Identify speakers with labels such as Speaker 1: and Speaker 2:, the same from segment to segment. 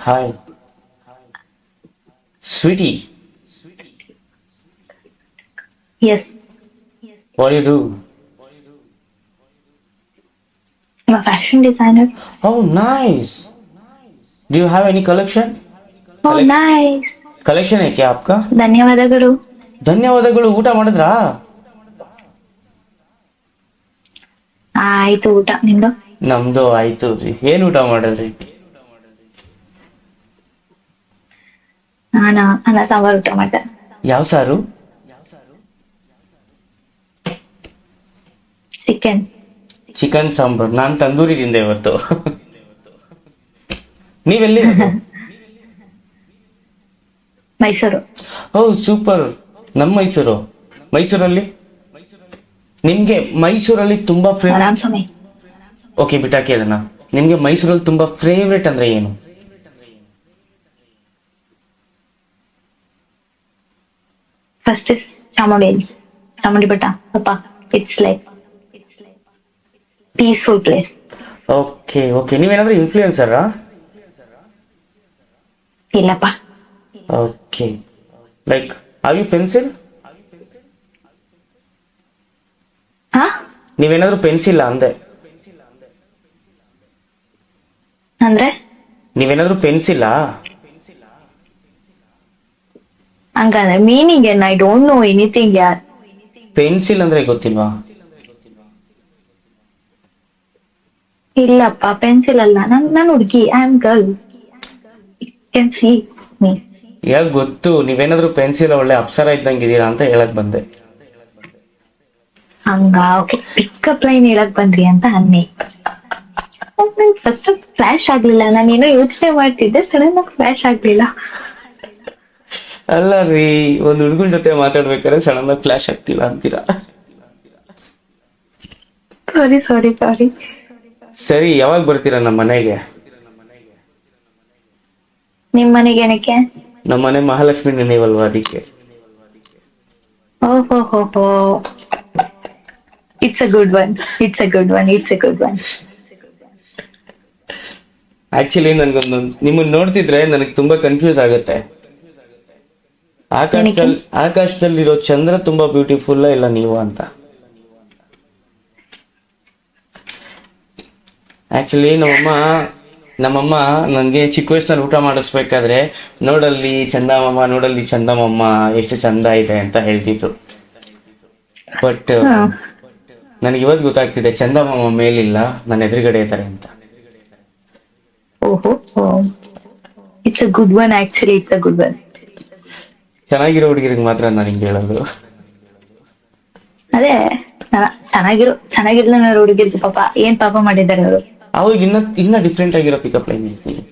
Speaker 1: Hi, sweetie.
Speaker 2: Yes,
Speaker 1: What do you do?
Speaker 2: I'm a fashion designer.
Speaker 1: Oh, nice. Do you have any collection?
Speaker 2: Oh, nice.
Speaker 1: Collection है क्या आपका?
Speaker 2: ಧನ್ಯವಾದಗಳು.
Speaker 1: ಧನ್ಯವಾದಗಳು. ಊಟ ಮಾಡಿದ್ರಾ?
Speaker 2: ಆಯ್ತು ಊಟ ನಿಂದು?
Speaker 1: ನಮ್ದು ಆಯ್ತು ರೀ. ಏನ್ ಊಟ ಮಾಡಿದ್ರಿ?
Speaker 2: ನಾನು ಅನ್ನ ಸಾಂಬಾರು ಊಟ ಮಾಡ್ದೆ.
Speaker 1: ಯಾವ ಸಾರು?
Speaker 2: ಚಿಕನ್.
Speaker 1: ಚಿಕನ್ ಸಾಂಬಾರ್. ನಾನ್ ತಂದೂರಿ ತಿಂದೆ ಇವತ್ತು. ನೀವೆಲ್ಲಿ?
Speaker 2: ಮೈಸೂರು.
Speaker 1: ಓ ಸೂಪರ್. ನಮ್ಮ ಮೈಸೂರು. ಮೈಸೂರಲ್ಲಿ ನಿಮ್ಗೆ ಮೈಸೂರಲ್ಲಿ ತುಂಬಾ
Speaker 2: ಆರಾಮ್ ಸ್ವಾಮಿ.
Speaker 1: ಓಕೆ ಬಿಟ್ಟಾಕಿ ಅದನ್ನ. ನಿಮ್ಗೆ ಮೈಸೂರಲ್ಲಿ ತುಂಬಾ ಫೇವ್ರೇಟ್ ಅಂದ್ರೆ ಏನು?
Speaker 2: First is Chamundi hills. Chamundi ಬೆಟ್ಟ. ಅಪ್ಪ it's like peaceful place.
Speaker 1: Okay okay. ನೀವೇನಾದ್ರೂ ಇನ್ಫ್ಲೂಯೆನ್ಸರಾ?
Speaker 2: ಇಲ್ಲಪ್ಪ.
Speaker 1: Okay. Like are you pencil?
Speaker 2: ಹಾ,
Speaker 1: ನೀವೇನಾದ್ರೂ ಪೆನ್ಸಿಲ್ ಅಂದೆ?
Speaker 2: ಅಂದ್ರೆ
Speaker 1: ನೀವೇನಾದ್ರೂ ಪೆನ್ಸಿಲ್ಲಾ?
Speaker 2: ಹಂಗಂದ್ರೆ ಮೀನಿಂಗ್ ಏನ್? ಐ ಡೋಂಟ್ ನೋ ಎನಿಥಿಂಗ್ ಯಾರ್.
Speaker 1: ಪೆನ್ಸಿಲ್ ಅಂದ್ರೆ ಗೊತ್ತಿಲ್ವಾ?
Speaker 2: ಇಲ್ಲಪ್ಪ, ಪೆನ್ಸಿಲ್ ಅಲ್ಲ. ನಾನು ಹುಡುಗಿ. I am girl. Can see me.
Speaker 1: ಯಾಕೆ ಗೊತ್ತು. ನೀವೇನಾದ್ರೂ ಪೆನ್ಸಿಲ್ ಒಳ್ಳೆ ಅಪ್ಸರ ಇದ್ದಂಗಿದ್ದೀರಾ ಅಂತ ಹೇಳಕ್ ಬಂದೆ.
Speaker 2: ಹಂಗ ಓಕೆ. ಪಿಕಪ್ ಲೈನ್ ಹೇಳಕ್ ಬಂದ್ರಿ ಅಂತ ಅನ್ನಿ. ಫಸ್ಟ್ ಫ್ಲಾಶ್ ಆಗ್ಲಿಲ್ಲ. ನಾನು ಏನೋ ಯೋಚನೆ ಮಾಡ್ತಿದ್ದೆ, ಸಡನ್ ಆಗಿ ಫ್ಲಾಶ್ ಆಗ್ಲಿಲ್ಲ.
Speaker 1: ಅಲ್ಲ ರೀ, ಒಂದ್ ಹುಡುಗನ ಜೊತೆ ಮಾತಾಡ್ಬೇಕಾದ್ರೆ ಸಡನ್ ಆಗಿ ಫ್ಲಾಶ್ ಆಗ್ತಿಲ್ಲ ಅಂತೀರಾ?
Speaker 2: ಸಾರಿ ಸಾರಿ ಸಾರಿ.
Speaker 1: ಸರಿ, ಯಾವಾಗ ಬರ್ತೀರಾ ನಮ್ಮ ಮನೆಗೆ?
Speaker 2: ನಿಮ್ ಮನೆಗೆ ಏನಕ್ಕೆ?
Speaker 1: ನಮ್ಮ ಮನೆ ಮಹಾಲಕ್ಷ್ಮಿ ನೆನೆವಲ್ವಾ, ಅದಕ್ಕೆ.
Speaker 2: ಓಹೋ ಹೋ ಹೋ. It's a good one. It's a good one. It's a good one.
Speaker 1: Actually ನನ್ಗೊಂದು ನಿಮ್ಮನ್ನ ನೋಡ್ತಿದ್ರೆ ನನಗೆ ತುಂಬಾ ಕನ್ಫ್ಯೂಸ್ ಆಗುತ್ತೆ. ಆಕಾಶದಲ್ಲಿರೋ ಚಂದ್ರ ತುಂಬಾ ಬ್ಯೂಟಿಫುಲ್ ಇಲ್ಲ ನೀವು ಅಂತ. ಆಕ್ಚುಲಿ ನಮ್ಮಮ್ಮ ನನ್ಗೆ ಚಿಕ್ಕ ವಯಸ್ಸಿನಲ್ಲಿ ಊಟ ಮಾಡಿಸ್ಬೇಕಾದ್ರೆ ನೋಡಲ್ಲಿ ಚಂದಮಾಮ, ನೋಡಲ್ಲಿ ಚಂದಮಾಮ ಎಷ್ಟು ಚಂದ ಇದೆ ಅಂತ ಹೇಳ್ತಿದ್ರು. ಬಟ್ ನನಗೆ ಇವತ್ತು ಗೊತ್ತಾಗ್ತಿದೆ ಚಂದಮಾಮ ಮೇಲಿಲ್ಲ, ನನ್ನ ಎದುರುಗಡೆ ಇದ್ದಾರೆ ಅಂತ.
Speaker 2: ಓಹೋ. It's a good one. Actually it's a good one.
Speaker 1: ಚೆನ್ನಾಗಿರೋ ಹುಡುಗಿರಿಗೆ ಮಾತ್ರ ನಾನು ಹಿಂಗೆ ಹೇಳೋದು.
Speaker 2: ಅದೇ ಚೆನ್ನಾಗಿರ್ಲ ಹುಡುಗಿರ್ದು ಪಾಪ ಏನ್ ಪಾಪ ಮಾಡಿದ್ದಾರೆ ಅವರು.
Speaker 1: ಅವ್ರಿಗೆ ಇನ್ನ ಡಿಫ್ರೆಂಟ್ ಆಗಿರೋ ಪಿಕಪ್ ಲೈನ್ ಹೇಳ್ತೀನಿ.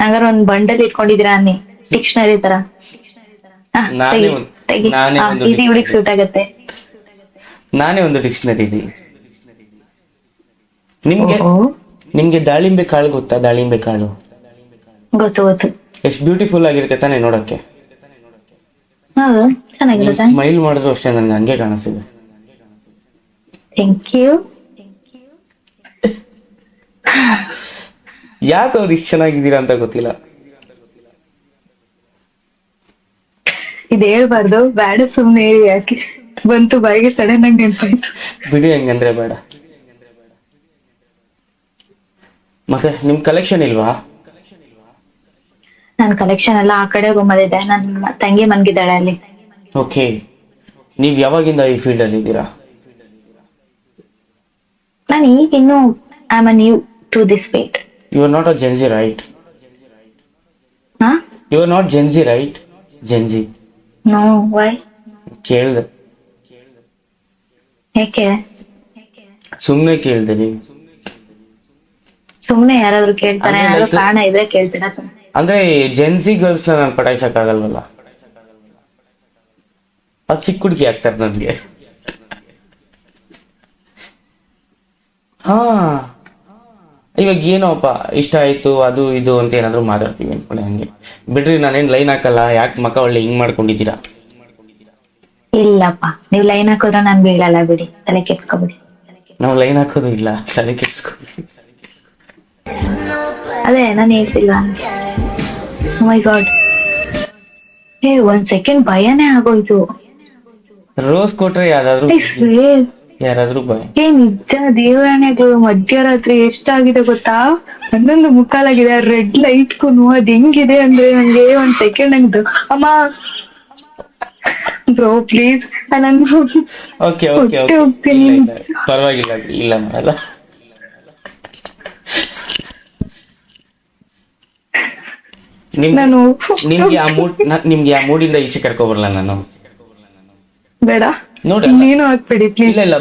Speaker 2: ಹಂಗಾರ ಒಂದ್ ಬಂಡಲ್ ಇಟ್ಕೊಂಡಿದೀರಾ ಅನ್ನಿ, ಡಿಕ್ಷನರಿ ತರ. ಇದು ಹುಡುಗಿ ಸೂಟ್ ಆಗತ್ತೆ.
Speaker 1: ನಾನೇ ಒಂದು ಡಿಕ್ಷನರಿ ಇದೆ. ನಿಮ್ಗೆ ದಾಳಿಂಬೆ ಕಾಳು ಗೊತ್ತಾ? ದಾಳಿಂಬೆ ಕಾಳು
Speaker 2: ಗೊತ್ತು ಗೊತ್ತು.
Speaker 1: ಎಷ್ಟು ಬ್ಯೂಟಿಫುಲ್ ಆಗಿರುತ್ತೆ ತಾನೇ ನೋಡಕ್ಕೆ.
Speaker 2: ಹೌದು, ಚೆನ್ನಾಗಿರುತ್ತೆ.
Speaker 1: ಸ್ಮೈಲ್ ಮಾಡಿದ್ರು ಅಷ್ಟೇ ನನ್ಗೆ ಹಂಗೆ ಕಾಣಿಸ್ತಿದೆ.
Speaker 2: Thank you.
Speaker 1: ಯಾಕೆ ಅವ್ರು ಇಷ್ಟು ಚೆನ್ನಾಗಿದ್ದೀರಾ ಅಂತ ಗೊತ್ತಿಲ್ಲ.
Speaker 2: ಇದು ಹೇಳ್ಬಾರ್ದು, ಬೇಡ ಸುಮ್ನೆ ಹೇಳಿ. ಯಾಕೆ ಬಂತು ಬಾಯಿಗೆ ಸಡನ್ ಆಗಿ ನೆನ್ಪಾಯ್ತು.
Speaker 1: ಬಿಡಿ, ಹಂಗಂದ್ರೆ ಬೇಡ. ಮತ್ತೆ ನಿಮ್ ಕಲೆಕ್ಷನ್ ಇಲ್ವಾ?
Speaker 2: ನನ್ ಕಲೆಕ್ಷನ್ ಎಲ್ಲ ಆ ಕಡೆ ರೂಮ್ ಅಲ್ಲಿ ಇದೆ. ನನ್ನ ತಂಗಿ ಮನ್ಗಿದ್ದಾಳೆ ಅಲ್ಲಿ.
Speaker 1: ಓಕೆ. ನೀವ್ ಯಾವಾಗಿಂದ ಈ ಫೀಲ್ಡ್ ಅಲ್ಲಿ ಇದ್ದೀರಾ?
Speaker 2: ನಾನು ಈಗ ಇನ್ನು I am new to this field.
Speaker 1: You are not a Gen Z right?
Speaker 2: ಹಾ,
Speaker 1: you are not Gen Z right? Gen Z?
Speaker 2: No. Why?
Speaker 1: ಕೇಳ್ದೆ,
Speaker 2: ಯಾಕೆ?
Speaker 1: ಸುಮ್ನೆ ಕೇಳ್ದೆ. ನೀವು
Speaker 2: ಸುಮ್ನೆ ಯಾರಾದ್ರೂ ಕೇಳ್ತಾರೆ, ಯಾರು ಕಾರಣ ಇದ್ರೆ ಕೇಳ್ತೀರಾ?
Speaker 1: ಅಂದ್ರೆ ಜೆನ್ಸಿ ಗರ್ಲ್ಸ್ ನ ನಾನು ಪಟಾಯಿಸಕ್ ಆಗಲ್ವಲ್ಲ. ಅದು ಚಿಕ್ಕ ಹುಡುಗಿ ಆಗ್ತಾರೆ ನನ್ಗೆ. ಹಾ, ಇವಾಗ ಏನೋಪ್ಪ ಇಷ್ಟ ಆಯ್ತು ಅದು ಇದು ಅಂತ ಏನಾದ್ರು ಮಾತಾಡ್ತೀವಿ ಅನ್ಕೊಳ್ಳಿ. ಹಂಗೆ ಬಿಡ್ರಿ, ನಾನೇನ್ ಲೈನ್ ಹಾಕಲ್ಲ. ಯಾಕೆ ಮಕ್ಕ ಒಳ್ಳೆ ಹಿಂಗ್ ಮಾಡ್ಕೊಂಡಿದ್ದೀರಾ?
Speaker 2: ಇಲ್ಲಪ್ಪ, ನೀವ್ ಲೈನ್ ಹಾಕೋದ್ರ ನಾನ್ ಬೀಳಲ್ಲ ಬಿಡಿ, ತಲೆ ಕೆಡ್ಸ್ಕೊಬಿಡಿ.
Speaker 1: ನಾವು ಲೈನ್ ಹಾಕೋದು ಇಲ್ಲ, ತಲೆ ಕೆಡ್ಸ್ಕೊಬಿಡಿ.
Speaker 2: ಅದೇ ನಾನು ಹೇಳ್ತಿಲ್ವಾ. ಮೈ ಗಾಡ್, ಒಂದ್ ಸೆಕೆಂಡ್ ಭಯನೇ ಆಗೋಯ್ತು.
Speaker 1: ರೋಸ್ ಕೊಟ್ರೆ ಯಾರಾದ್ರೂ
Speaker 2: I swear.
Speaker 1: ಯಾರಾದ್ರೂ ಭಯ.
Speaker 2: ನಿಜ ದೇವರಾಣೆಗಳು, ಮಧ್ಯರಾತ್ರಿ ಎಷ್ಟಾಗಿದೆ ಗೊತ್ತಾ? 11:15 ರೆಡ್ ಲೈಟ್ಗೂ ಅದ್ ಹೆಂಗಿದೆ ಅಂದ್ರೆ ನಂಗೆ ಒಂದ್ ಸೆಕೆಂಡ್ ಹಂಗ್ ಅಮ್ಮ ಬ್ರೋ ಪ್ಲೀಸ್ ನಾನು
Speaker 1: ಓಕೆ ಓಕೆ
Speaker 2: ಹೊಟ್ಟೆ
Speaker 1: ಓಕೆ
Speaker 2: ಹೋಗ್ತೀನಿ.
Speaker 1: ಇಲ್ಲ ಇಲ್ಲ ಪರವಾಗಿಲ್ಲ, ಇಲ್ಲ ಮಾಡಲ್ಲ.
Speaker 2: ನಾನು
Speaker 1: ನಿಮ್ಗೆ ಆ ಮೂಡಿಂದ ಈಚೆ ಕರ್ಕೊಬರಲ್ಲ ನಾನು.
Speaker 2: ಬೇಡ,
Speaker 1: ನೋಡ
Speaker 2: ನೀನು ಹಾಕ್ಬೇಡಿ ಪ್ಲೀಸ್.
Speaker 1: ಇಲ್ಲ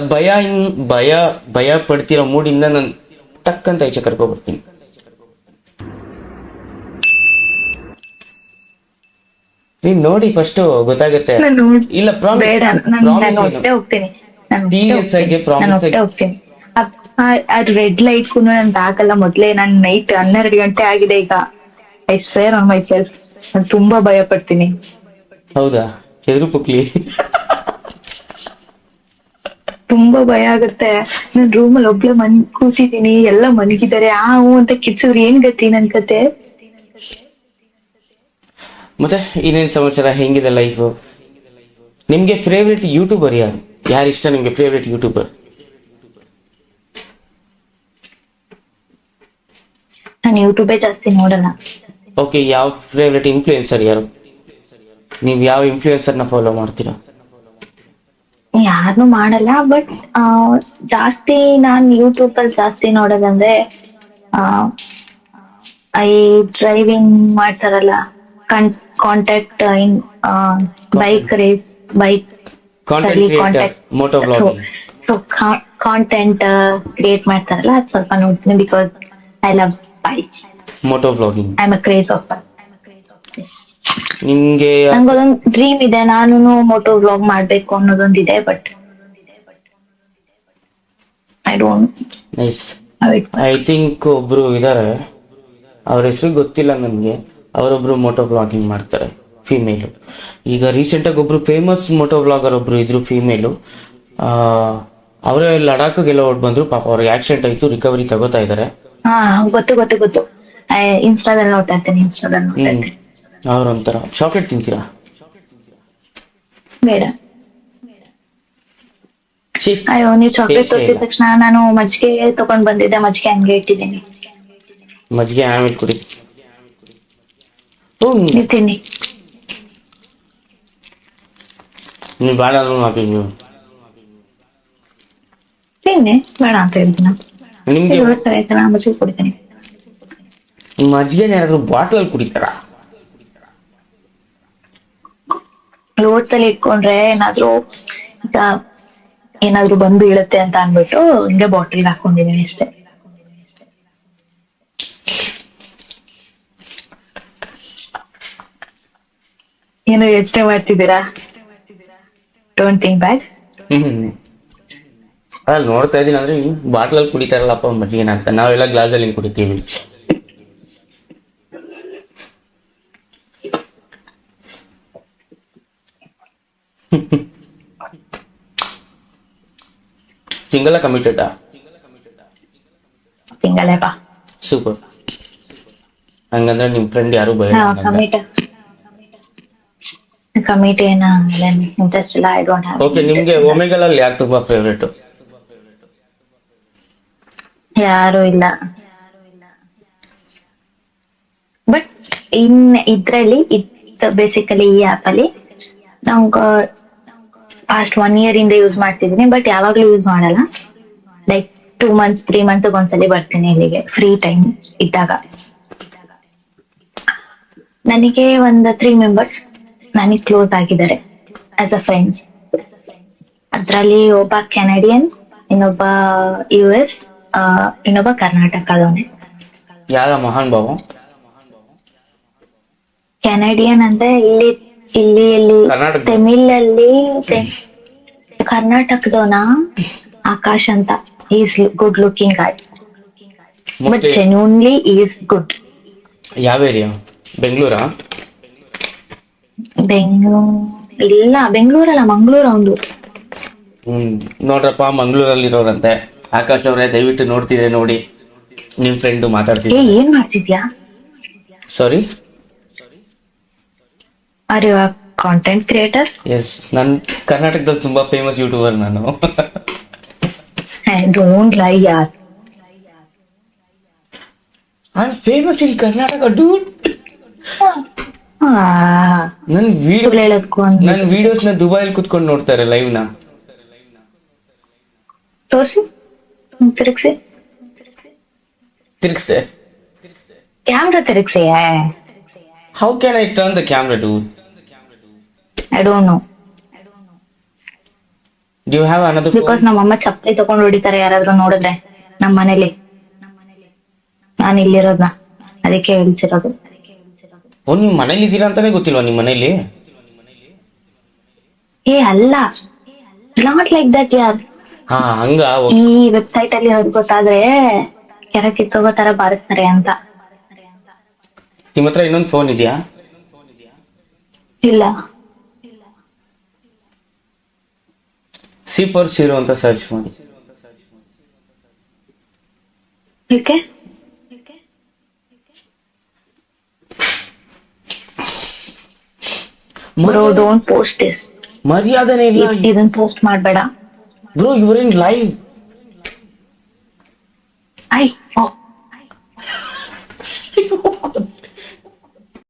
Speaker 1: ಭಯ ಪಡ್ತಿರೋ ಮೂಡಿಂದ ನಾನು ಟಕ್ಕಂತ ಈಚೆ ಕರ್ಕೊಬರ್ತೀನಿ. ನೀನ್ ನೋಡಿ ಫಸ್ಟ್ ಗೊತ್ತಾಗತ್ತೆ.
Speaker 2: ನಾನು
Speaker 1: ಇಲ್ಲ
Speaker 2: ಬೇಡ, ನಾನು ಹೊಟ್ಟೆ ಹೋಗ್ತೀನಿ.
Speaker 1: ಸೀರಿಯಸ್ ಆಗಿ
Speaker 2: ನಾನು ಹೊಟ್ಟೆ ಹೋಗ್ತೀನಿ. ಅದು ರೆಡ್ ಲೈಟ್ಗೂ ನನ್ ಆಗಲ್ಲ. ಮೊದ್ಲೇ ನನ್ ನೈಟ್ 12 ಗಂಟೆ ಆಗಿದೆ ಈಗ. I square on my self, ನಾನು ತುಂಬಾ ಭಯ ಪಡ್ತೀನಿ.
Speaker 1: ಹೌದಾ? ಎದುರು ಪುಕ್ಲಿ
Speaker 2: ತುಂಬಾ ಭಯ ಆಗುತ್ತೆ. ನಾನ್ ರೂಮಲ್ಲಿ ಒಬ್ಳೆ ಕೂತಿದ್ದೀನಿ, ಎಲ್ಲ ಮಲಗಿದ್ದಾರೆ. ಅಂತ ಕಿಡ್ಸಿದ್ರೆ ಏನ್ ಗತಿ ನನ್ ಕತೆ?
Speaker 1: ಮತ್ತೆ ಇನ್ನೇನ್ ಸಮಾಚಾರ? ಹೆಂಗಿದೆ ಲೈಫ್? ನಿಮ್ಗೆ ಫೇವ್ರೆಟ್ ಯೂಟ್ಯೂಬರ್ ಯಾರು ಇಷ್ಟ ನಿಮ್ಗೆ? Favourite YouTuber?
Speaker 2: ನಾನು ಯೂಟ್ಯೂಬೇ ಜಾಸ್ತಿ ನೋಡಲ್ಲ.
Speaker 1: ಓಕೆ, ಯಾವ ಫೇವ್ರೆಟ್ ಇನ್ಫ್ಲೂಯೆನ್ಸರ್ ಯಾರು? ನೀವ್ ಯಾವ ಇನ್ಫ್ಲೂಯೆನ್ಸರ್ನ ಫಾಲೋ ಮಾಡ್ತೀರಾ?
Speaker 2: ಯಾರನ್ನು ಮಾಡಲ್ಲ, ಬಟ್ ಜಾಸ್ತಿ ನಾನ್ ಯೂಟ್ಯೂಬ್ ಅಲ್ಲಿ ಜಾಸ್ತಿ ನೋಡೋದಂದ್ರೆ ಐ ಡ್ರೈವಿಂಗ್ ಮಾಡ್ತಾರಲ್ಲ, contact in bike race, bike
Speaker 1: content moto blogging.
Speaker 2: Content create ಮಾಡ್ತಾರಲ್ಲ, ಅದು ಸ್ವಲ್ಪ ನೋಡ್ತೀನಿ. Because I love bikes.
Speaker 1: Moto blogging.
Speaker 2: I am a craze of bike.
Speaker 1: ನಿಮ್ಗೆ
Speaker 2: ನಂಗೊಂದೊಂದು ಡ್ರೀಮ್ ಇದೆ, ನಾನು ಮೋಟೋ ವ್ಲಾಗ್ ಮಾಡ್ಬೇಕು ಅನ್ನೋದೊಂದಿದೆ. But I don't.
Speaker 1: Nice. I think ಒಬ್ರು ಇದಾರೆ, ಅವ್ರ ಹೆಸರು ಗೊತ್ತಿಲ್ಲ ನನ್ಗೆ. ಅವರೊಬ್ರು ಮೋಟೋ ಬ್ಲಾಗಿಂಗ್ ಮಾಡ್ತಾರೆ, ಫೀಮೇಲು. ಈಗ ರೀಸೆಂಟ್ ಆಗಿ ಒಬ್ರು ಫೇಮಸ್ ಮೋಟೋ ಬ್ಲಾಗರ್ ಒಬ್ರು ಇದ್ರು, ಫೀಮೇಲು. ಅವರೇ ಲಡಾಖ್ಗೆಲ್ಲ ಹೊಡ್ ಬಂದ್ರು. ಪಾಪ ಅವ್ರಿಗೆ ಆಕ್ಸಿಡೆಂಟ್ ಆಯ್ತು, ರಿಕವರಿ ತಗೋತಾ ಇದಾರೆ.
Speaker 2: ಹಾ, ಗೊತ್ತು. ಇನ್ಸ್ಟಾದಲ್ಲಿ ನೋಡ್ತಾ ಇರ್ತೀನಿ.
Speaker 1: ಅವ್ರೊಂಥರ ಚಾಕ್ಲೇಟ್ ತಿಂತೀರಾ?
Speaker 2: ಬೇಡ.
Speaker 1: ಛೀ,
Speaker 2: ಅಯ್ಯೋ, ನೀವು ಚಾಕ್ಲೇಟ್
Speaker 1: taste
Speaker 2: ತೋರಿಸಿದ
Speaker 1: ಇಲ್ಲ.
Speaker 2: ತಕ್ಷಣ ನಾನು ಮಜ್ಜಿಗೆ ತಗೊಂಡ್ ಬಂದಿದ್ದೆ, ಮಜ್ಜಿಗೆ ಹಂಗೆ ಇಟ್ಟಿದ್ದೀನಿ.
Speaker 1: ಮಜ್ಜಿಗೆ ಆಮೇಲೆ ಕುಡಿ.
Speaker 2: ನೀವು ತಿನ್ನಿ.
Speaker 1: ನೀವು ಬೇಡ ಅಂದ್ರೂ ಹಾಕಿ ನೀವು.
Speaker 2: ತಿನ್ನಿ, ಬೇಡ ಅಂತ ಹೇಳ್ತೀನಿ.
Speaker 1: ನಿಮ್ಗೆ
Speaker 2: ನಾನು ಮಜ್ಜಿಗೆ ಕುಡಿತೀನಿ.
Speaker 1: ಮಜ್ಜಿಗೆನ ಯಾರಾದ್ರೂ ಬಾಟ್ಲಲ್ಲಿ ಕುಡಿತಾರ?
Speaker 2: ಲೋಟದಲ್ಲಿ ಇಟ್ಕೊಂಡ್ರೆ ಏನಾದ್ರೂ ಬಂದು ಇಳುತ್ತೆ ಅಂತ ಅನ್ಬಿಟ್ಟು ಹಿಂಗೆ ಬಾಟಲ್ ಹಾಕೊಂಡಿದೀನಿ ಅಷ್ಟೇ. ಏನು ಯೋಚನೆ ಮಾಡ್ತಿದ್ದೀರಾ? ಡೋಂಟ್ ಥಿಂಕ್ ಬ್ಯಾಡ್.
Speaker 1: ಅಲ್ಲಿ ನೋಡ್ತಾ ಇದೀನಿ ಅಂದ್ರೆ ಬಾಟ್ಲಲ್ಲಿ ಕುಡಿತಾರಲ್ಲಪ್ಪ ಮಜ್ಜಿಗೆನ ಅಂತ. ನಾವೆಲ್ಲ ಗ್ಲಾಸಲ್ಲಿ ಕುಡಿತೀವಿ. Single committed?
Speaker 2: ಸಿಂಗಲ್ ಬಾ.
Speaker 1: ಸೂಪರ್. ಹಂಗಂದ್ರೆ ನಿಮ್ ಫ್ರೆಂಡ್ ಯಾರು ಭಯ?
Speaker 2: ಕಮಿಟ್ ಏನ ಇಂಟ್ರೆಸ್ಟ್ ಇಲ್ಲ. I don't have.
Speaker 1: ಓಕೆ, ನಿಮ್ಗೆ ಒಮೆಗಲಲ್ಲಿ ಯಾರು ತುಂಬಾ ಫೇವ್ರೇಟ್?
Speaker 2: ಯಾರು ಇಲ್ಲ. ಬಟ್ ಇದ್ರಲ್ಲಿ ಬೇಸಿಕಲಿ ಈ ಆಪ್ ಅಲ್ಲಿ ನಂಗೆ ಪಾಸ್ಟ್ 1 year ಇಂದ ಯೂಸ್ ಮಾಡ್ತಿದ್ದೀನಿ. ಬಟ್ ಯಾವಾಗ್ಲೂ ಯೂಸ್ ಮಾಡಲ್ಲ. ಲೈಕ್ 2 months 3 months ಒಂದ್ಸಲಿ ಬರ್ತೀನಿ ಇಲ್ಲಿಗೆ, ಫ್ರೀ ಟೈಮ್ ಇದ್ದಾಗ. ನನಗೆ ಒಂದು 3 members ನನಗೆ ಕ್ಲೋಸ್ ಆಗಿದ್ದಾರೆ ಆಸ್ ಅ ಫ್ರೆಂಡ್ಸ್. ಅದ್ರಲ್ಲಿ ಒಬ್ಬ ಕೆನಡಿಯನ್, ಇನ್ನೊಬ್ಬ US, ಇನ್ನೊಬ್ಬ ಕರ್ನಾಟಕದವನೇ.
Speaker 1: ಯಾರ ಮಹಾನ್ ಭಾವ?
Speaker 2: ಕೆನಡಿಯನ್ ಅಂದ್ರೆ ಇಲ್ಲಿ
Speaker 1: ಕರ್ನಾಟಕ.
Speaker 2: ತಮಿಳಲ್ಲಿ ಕರ್ನಾಟಕದವನ ಆಕಾಶ್ ಅಂತ. Is good looking guy, but genuinely is good.
Speaker 1: ಯಾವ ಏರಿಯಾ? ಬೆಂಗಳೂರಾ?
Speaker 2: ಇಲ್ಲ, ಬೆಂಗಳೂರಲ್ಲ, ಮಂಗಳೂರು ಅವನು.
Speaker 1: ನೋಡ್ರಪ್ಪ, ಮಂಗಳೂರಲ್ಲಿ ಇರೋರಂತೆ. ಆಕಾಶ್ ಅವರೇ, ದಯವಿಟ್ಟು ನೋಡ್ತಿದ್ರೆ ನೋಡಿ. ನಿಮ್ ಫ್ರೆಂಡ್
Speaker 2: ಏ
Speaker 1: ಮಾತಾಡ್ತಿದ್ದ.
Speaker 2: ಏನ್ ಮಾಡ್ತಿದ್ಯಾ?
Speaker 1: Sorry.
Speaker 2: Are you content creator?
Speaker 1: Yes, ನಾನು ಕರ್ನಾಟಕದಲ್ಲಿ ತುಂಬಾ ಫೇಮಸ್ ಯೂಟ್ಯೂಬರ್ ನಾನು.
Speaker 2: ಡೋಂಟ್ ಲೈ ಯಾರ್.
Speaker 1: I am famous in Karnataka dude. ನನ್
Speaker 2: ಸುಳ್ಳು ಹೇಳೋದ್ಕು
Speaker 1: ನನ್ ವಿಡಿಯೋಸ್ ನ ದುಬೈಲಿ ಕುತ್ಕೊಂಡು ನೋಡ್ತಾರೆ ಲೈವ್ ನ.
Speaker 2: ತೋರ್ಸಿ, ತಿರುಗ್ಸಿ,
Speaker 1: ತಿರ್ಗ್ಸ್ದೆ.
Speaker 2: ಕ್ಯಾಮ್ರಾ ತಿರುಗ್ಸಿ.
Speaker 1: How can I turn the camera dude?
Speaker 2: I don't know.
Speaker 1: Do you have another
Speaker 2: because
Speaker 1: phone?
Speaker 2: ನಮ್ಮಮ್ಮ ಚಪ್ಪಲಿ ತಗೊಂಡು ಹೊಡಿತಾರೆ ಯಾರಾದ್ರೂ ನೋಡಿದ್ರೆ ನಮ್ಮ ಮನೇಲಿ. ನಾನು ಇಲ್ಲಿರೋದ್ನ ಅದಕ್ಕೆ ಹೇಳ್ತಿರೋದು.
Speaker 1: ಓ, ನೀವು ಮನೇಲಿ ಇದ್ದೀರಾ ಅಂತಾನೆ ಗೊತ್ತಿಲ್ವಾ ನಿಮ್ ಮನೇಲಿ?
Speaker 2: ಏ ಅಲ್ಲ, ನಾಟ್ ಲೈಕ್ ದಟ್ ಯಾರ್.
Speaker 1: ಹಾ, ಹಂಗ.
Speaker 2: ಈ ವೆಬ್ಸೈಟ್ ಅಲ್ಲಿ ಅವ್ರಿಗೆ ಗೊತ್ತಾದ್ರೆ ಕೆರೆ ಕಿತ್ತೋಗೋ ತರ ಬಾರಿಸ್ತಾರೆ ಅಂತ.
Speaker 1: ನಿಮ್ಮ ಹತ್ರ ಇನ್ನೊಂದು ಫೋನ್ ಇದೆಯಾ?
Speaker 2: ಇಲ್ಲ.
Speaker 1: C4 ಅಂತ ಸರ್ಚ್ ಮಾಡಿ.
Speaker 2: Okay, bro don't post this.
Speaker 1: ಮರ್ಯಾದನೆ ಇಲ್ಲ
Speaker 2: ಇದನ್ನ ಪೋಸ್ಟ್ ಮಾಡ್ಬೇಡ.
Speaker 1: Bro, your in live.
Speaker 2: I